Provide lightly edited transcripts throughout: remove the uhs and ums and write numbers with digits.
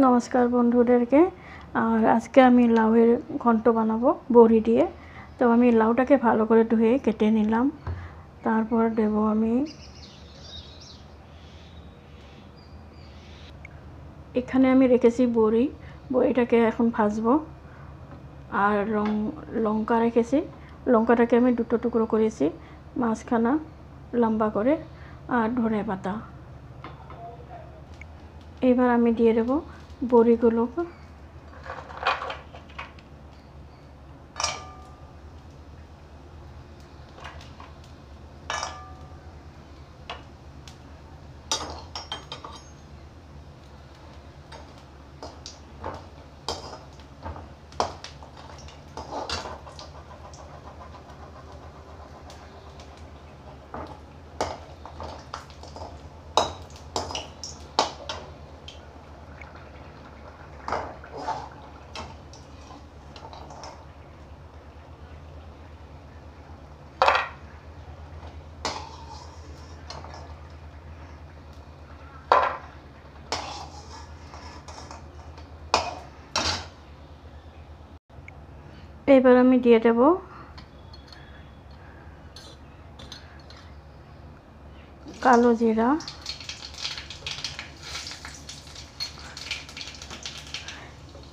নমস্কার বন্ধুদেরকে। আর আজকে আমি লাউয়ের ঘন্ট বানাবো বড়ি দিয়ে। তো আমি লাউটাকে ভালো করে ধুয়ে কেটে নিলাম। তারপর দেব আমি এখানে আমি রেখেছি বড়িটাকে এখন ভাজবো। আর লঙ্কা রেখেছি, লঙ্কাটাকে আমি দুটো টুকরো করেছি, মাঝখানা লম্বা করে, আর ধনে পাতা। এবার আমি দিয়ে দেব বড়িগুলো। এবার আমি দিয়ে দেব কালো জিরা,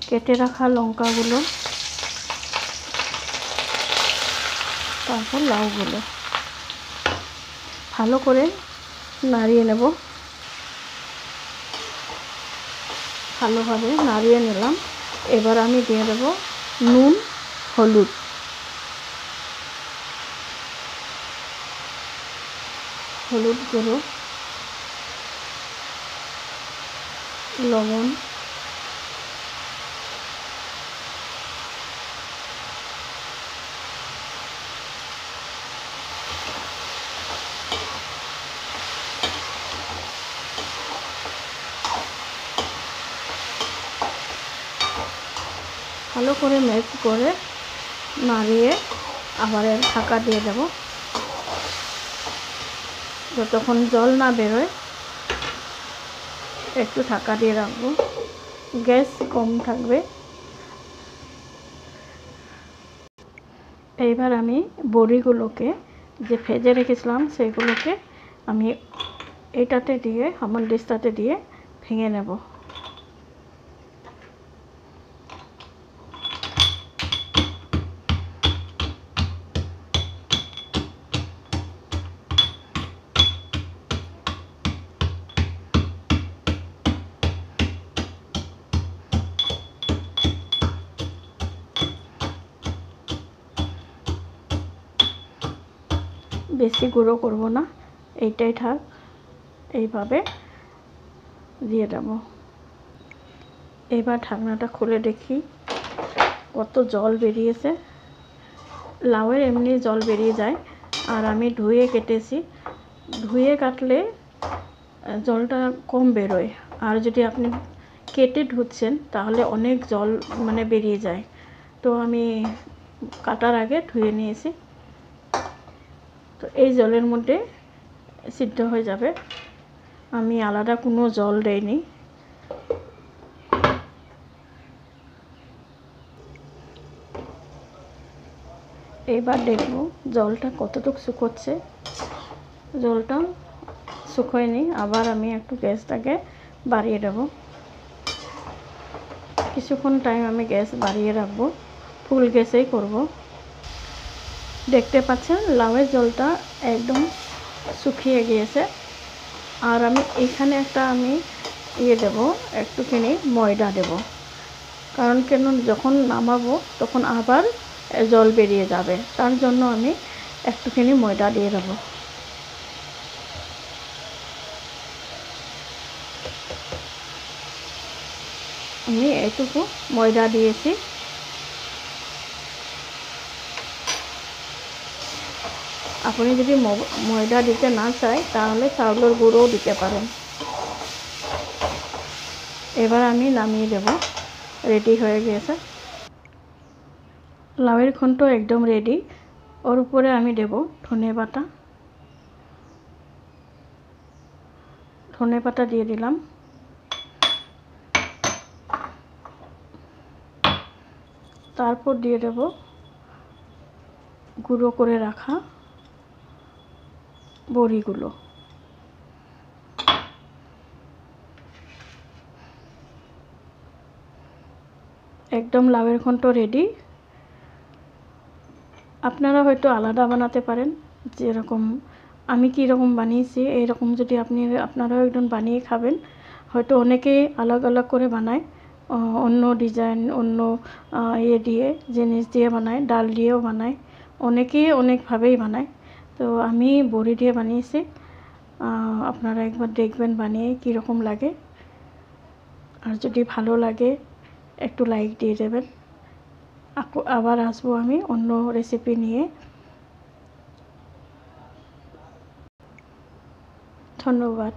কেটে রাখা লঙ্কাগুলো, তারপর লাউগুলো ভালো করে নাড়িয়ে নেব। ভালোভাবে নাড়িয়ে নিলাম। এবার আমি দিয়ে দেব নুন, হলুদ, গুঁড়ো, লবণ, ভালো করে মিক্স করে নাড়িয়ে আবার ঢাকা দিয়ে দেব যতক্ষণ জল না বেরোয়। একটু ঢাকা দিয়ে রাখবো, গ্যাস কম থাকবে। এইবার আমি বড়িগুলোকে যে ভেজে রেখেছিলাম সেগুলোকে আমি এটাতে দিয়ে হামানদিস্তাতে দিয়ে ভেঙে নেব। বেশি গুঁড়ো করব না, এইটাই থাক। এইভাবে দিয়ে দেব। এবার ঢাকনাটা খুলে দেখি কত জল বেরিয়েছে। লাউয়ের এমনি জল বেরিয়ে যায়, আর আমি ধুয়ে কেটেছি। ধুয়ে কাটলে জলটা কম বেরোয়, আর যদি আপনি কেটে ধুচ্ছেন তাহলে অনেক জল বেরিয়ে যায়। তো আমি কাটার আগে ধুয়ে নিয়েছি। তো এই জলের মধ্যে সিদ্ধ হয়ে যাবে, আমি আলাদা কোনো জল দেইনি। এবার দেখব জলটা কতটুকু শুকোচ্ছে। জলটা শুকোয়নি, আবার আমি একটু গ্যাসটাকে বাড়িয়ে দেব। কিছুক্ষণ টাইম আমি গ্যাস বাড়িয়ে রাখবো, ফুল গ্যাসেই করব। দেখতে পাচ্ছেন লাউয়ের জলটা একদম শুকিয়ে গিয়েছে। আর আমি এখানে আমি দেব, একটুখানি ময়দা দেব, কারণ যখন নামাবো তখন আবার জল বেরিয়ে যাবে। তার জন্য আমি একটুখানি ময়দা দিয়ে দেব। আমি এইটুকু ময়দা দিয়েছি। আপনি যদি ময়দা দিতে না চাই তাহলে চাউলের গুঁড়োও দিতে পারেন। এবার আমি নামিয়ে দেব, রেডি হয়ে গেছে। লাউয়ের ঘন্ট একদম রেডি। ওর উপরে আমি দেব ধনে পাতা দিয়ে দিলাম। তারপর দিয়ে দেব গুঁড়ো করে রাখা বড়িগুলো। একদম লাউয়ের ঘন্ট রেডি। আপনারা হয়তো আলাদা বানাতে পারেন, যেরকম আমি কীরকম বানিয়েছি এইরকম যদি আপনারাও একদম বানিয়ে খাবেন। হয়তো অনেকেই আলাদা আলাদা করে বানায়, অন্য ডিজাইন অন্য দিয়ে জিনিস দিয়ে বানায়, ডাল দিয়েও বানায়, অনেকেই অনেকভাবেই বানায়। তো আমি বড়ি দিয়ে বানিয়েছি। আপনারা একবার দেখবেন বানিয়ে কীরকম লাগে। আর যদি ভালো লাগে একটু লাইক দিয়ে দেবেন। আবার আসবো আমি অন্য রেসিপি নিয়ে। ধন্যবাদ।